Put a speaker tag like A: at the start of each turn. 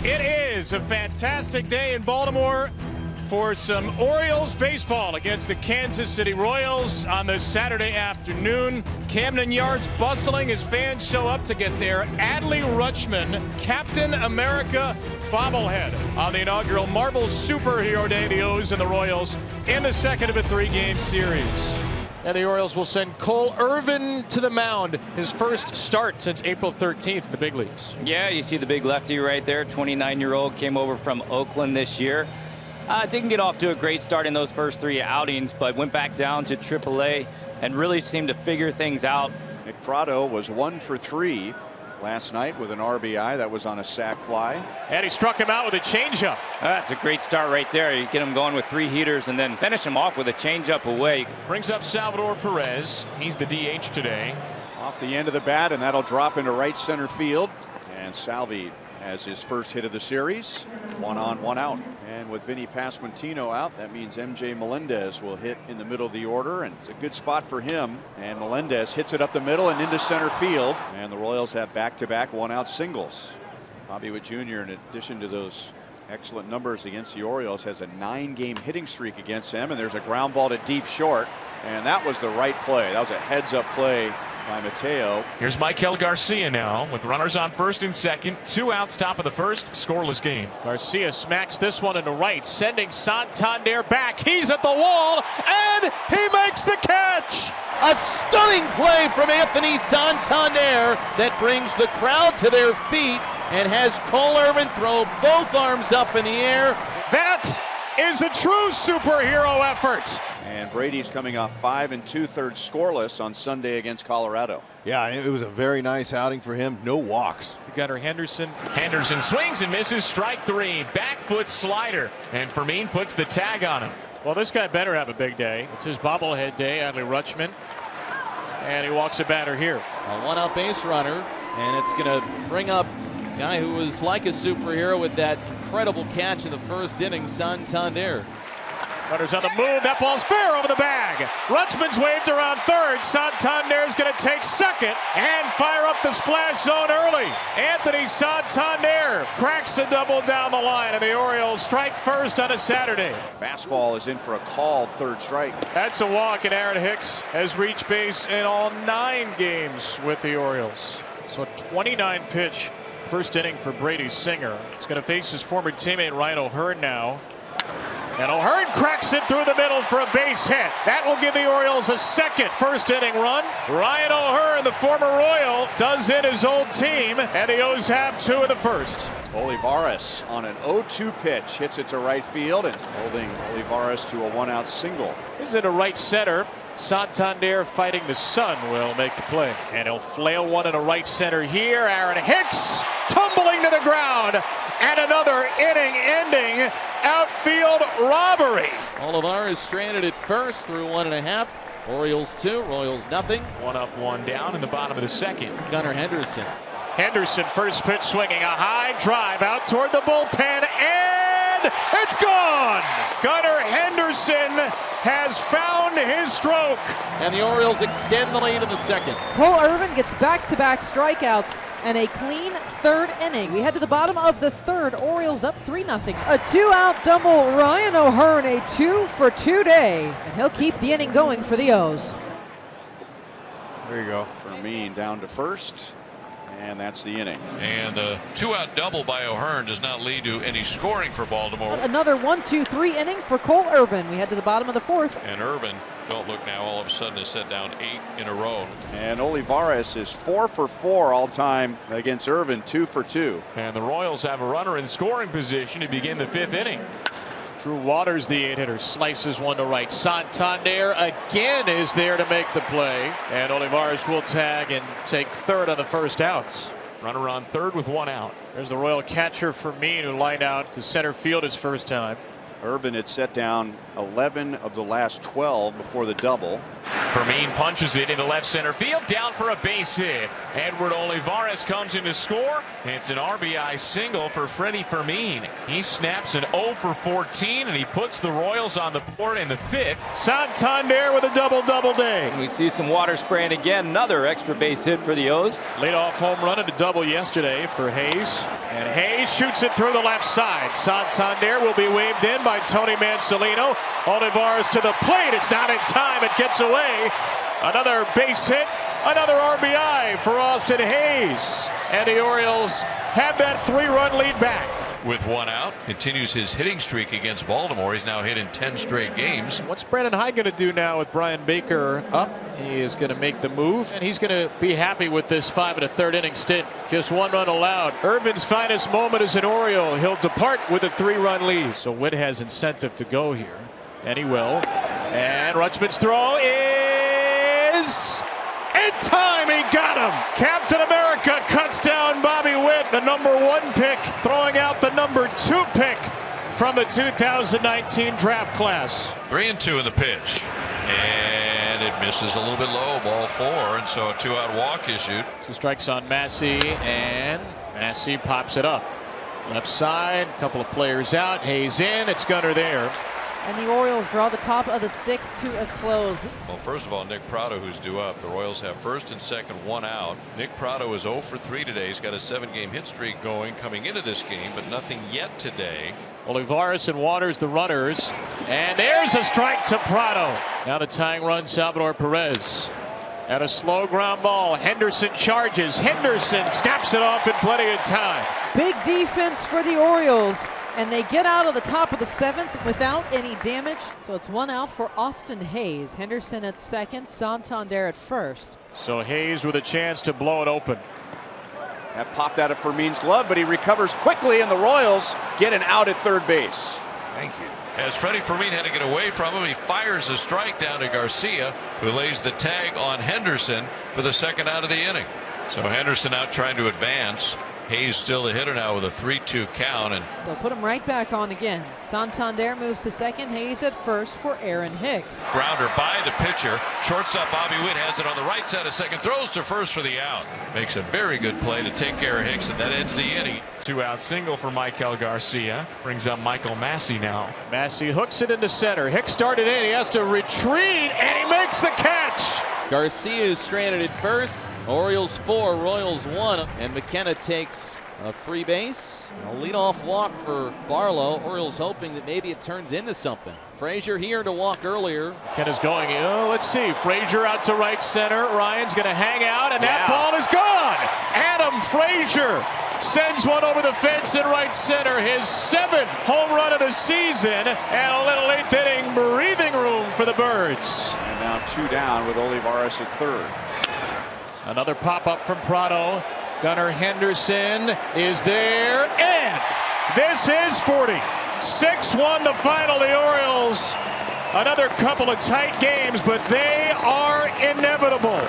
A: It is a fantastic day in Baltimore for some Orioles baseball against the Kansas City Royals on this Saturday afternoon. Camden Yards bustling as fans show up to get their Adley Rutschman Captain America bobblehead on the inaugural Marvel Superhero Day. The O's and the Royals in the second of a three-game series. And the Orioles will send Cole Irvin to the mound, his first start since April 13th in the big leagues.
B: Yeah, you see the big lefty right there, 29-year-old, came over from Oakland this year. Didn't get off to a great start in those first three outings, but went back down to AAA and really seemed to figure things out.
C: Nick Prado was 1 for 3 last night with an RBI. That was on a sac fly.
A: And he struck him out with a changeup.
B: That's a great start right there. You get him going with 3 heaters and then finish him off with a changeup away.
D: Brings up Salvador Perez. He's the DH today.
C: Off the end of the bat, and that'll drop into right center field. And Salvi has his first hit of the series. 1 on, 1 out. And with Vinny Pasquantino out, that means MJ Melendez will hit in the middle of the order, and it's a good spot for him. And Melendez hits it up the middle and into center field. And the Royals have back-to-back 1-out singles. Bobby Witt Jr., in addition to those excellent numbers against the Orioles, has a 9-game hitting streak against them. And there's a ground ball to deep short, and that was the right play. That was a heads-up play by Mateo.
D: Here's Maikel Garcia now with runners on first and second. 2 outs, top of the first, scoreless game.
A: Garcia smacks this one into right, sending Santander back. He's at the wall, and he makes the catch.
E: A stunning play from Anthony Santander that brings the crowd to their feet and has Cole Irvin throw both arms up in the air.
A: That is a true superhero effort.
C: And Brady's coming off 5 2/3 scoreless on Sunday against Colorado.
F: Yeah, it was a very nice outing for him. No walks.
A: To Gunnar Henderson.
D: Henderson swings and misses. Strike 3. Back foot slider. And Fermin puts the tag on him.
A: Well, this guy better have a big day. It's his bobblehead day, Adley Rutschman. And he walks a batter here.
E: A 1-out base runner, and it's going to bring up a guy who was like a superhero with that incredible catch in the first inning, Santander.
A: Runners on the move. That ball's fair over the bag. Rutschman's waved around third. Santander's going to take second and fire up the splash zone early. Anthony Santander cracks a double down the line, and the Orioles strike first on a Saturday.
C: Fastball is in for a called third strike.
A: That's a walk, and Aaron Hicks has reached base in all 9 games with the Orioles. So 29 pitch first inning for Brady Singer. He's going to face his former teammate Ryan O'Hearn now. And O'Hearn cracks it through the middle for a base hit. That will give the Orioles a second first inning run. Ryan O'Hearn, the former Royal, does hit his old team, and the O's have 2 in the first.
C: Olivares on an 0-2 pitch hits it to right field and holding Olivares to a 1-out single.
A: This is into right center. Santander fighting the sun will make the play. And he'll flail one into right center here. Aaron Hicks tumbling to the ground. And another inning-ending outfield robbery.
E: Olivares stranded at first through 1.5. Orioles 2, Royals nothing.
D: 1 up, 1 down in the bottom of the second.
E: Gunnar Henderson.
A: Henderson first pitch swinging, a high drive out toward the bullpen, and it's gone. Gunnar Henderson has found his stroke.
E: And the Orioles extend the lead in the second.
G: Cole Irvin gets back-to-back strikeouts and a clean third inning. We head to the bottom of the third. Orioles up 3-0. A 2-out double. Ryan O'Hearn, a 2-for-2 day. And he'll keep the inning going for the O's.
C: There you go. Fermin down to first. And that's the inning.
H: And the 2-out double by O'Hearn does not lead to any scoring for Baltimore.
G: Another 1-2-3 inning for Cole Irvin. We head to the bottom of the fourth.
H: And Irvin, don't look now, all of a sudden has set down 8 in a row.
C: And Olivares is 4 for 4 all time against Irvin, 2 for 2.
D: And the Royals have a runner in scoring position to begin the 5th inning.
A: Drew Waters, the 8-hitter, slices one to right. Santander again is there to make the play. And Olivares will tag and take third on the first outs.
D: Runner on third with 1 out.
A: There's the Royal catcher Fermin, who lined out to center field his first time.
C: Irvin had set down 11 of the last 12 before the double.
D: Fermin punches it into left center field, down for a base hit. Edward Olivares comes in to score. It's an RBI single for Freddie Fermin. He snaps an 0 for 14, and he puts the Royals on the board in the 5th.
A: Santander with a double day.
B: We see some water spraying again. Another extra base hit for the O's.
A: Leadoff home run and a double yesterday for Hayes. And Hayes shoots it through the left side. Santander will be waved in by Tony Mansolino. Olivares to the plate. It's not in time. It gets away. Another base hit. Another RBI for Austin Hayes. And the Orioles have that 3-run lead back.
H: With 1 out, continues his hitting streak against Baltimore. He's now hit in 10 straight games.
A: What's Brandon Hyde going to do now with Brian Baker up? He is going to make the move, and he's going to be happy with this 5 1/3 inning stint. Just 1 run allowed. Irvin's finest moment as an Oriole. He'll depart with a 3-run lead. So Witt has incentive to go here, and he will. And Rutschman's throw is in time. He got him. Captain America cuts down Bobby Witt, the #1 pick, throwing out the #2 pick from the 2019 draft class.
H: 3-2 in the pitch. And it misses a little bit low, ball 4, and so a 2-out walk issued.
A: 2 strikes on Massey, and Massey pops it up. Left side, a couple of players out. Hayes in, it's Gunnar there.
G: And the Orioles draw the top of the 6th to a close.
H: Well, first of all, Nick Prado, who's due up. The Royals have first and second, 1 out. Nick Prado is 0 for 3 today. He's got a 7-game hit streak going coming into this game, but nothing yet today.
A: Olivares and Waters the runners, and there's a strike to Prado. Now the tying run, Salvador Perez. At a slow ground ball, Henderson charges. Henderson snaps it off in plenty of time.
G: Big defense for the Orioles, and they get out of the top of the 7th without any damage. So it's 1 out for Austin Hayes. Henderson at second, Santander at first.
A: So Hayes with a chance to blow it open.
C: That popped out of Fermin's glove, but he recovers quickly, and the Royals get an out at third base.
F: Thank you.
H: As Freddie Fermin had to get away from him, he fires a strike down to Garcia, who lays the tag on Henderson for the 2nd out of the inning. So Henderson out trying to advance. Hayes still the hitter now with a 3-2 count, and
G: They'll put him right back on again. Santander moves to second, Hayes at first for Aaron Hicks.
H: grounder by the pitcher. Shortstop Bobby Witt has it on the right side of second, throws to first for the out. Makes a very good play to take care of Hicks, and that ends the inning.
D: 2-out single for Michael Garcia. Brings up Michael Massey now.
A: Massey hooks it into center. Hicks started in. He has to retreat, and he makes the catch.
E: Garcia is stranded at first. Orioles 4, Royals 1, and McKenna takes a free base. A leadoff walk for Barlow. Orioles hoping that maybe it turns into something. Frazier here to walk earlier.
A: McKenna's going. Let's see. Frazier out to right center. Ryan's going to hang out, and that ball is gone. Adam Frazier sends one over the fence in right center. His 7th home run of the season, and a little 8th inning breathing room for the Birds.
C: And now 2 down with Olivares at third.
A: Another pop-up from Prado. Gunnar Henderson is there, and this is 40. 6-1 the final. The Orioles, another couple of tight games, but they are inevitable.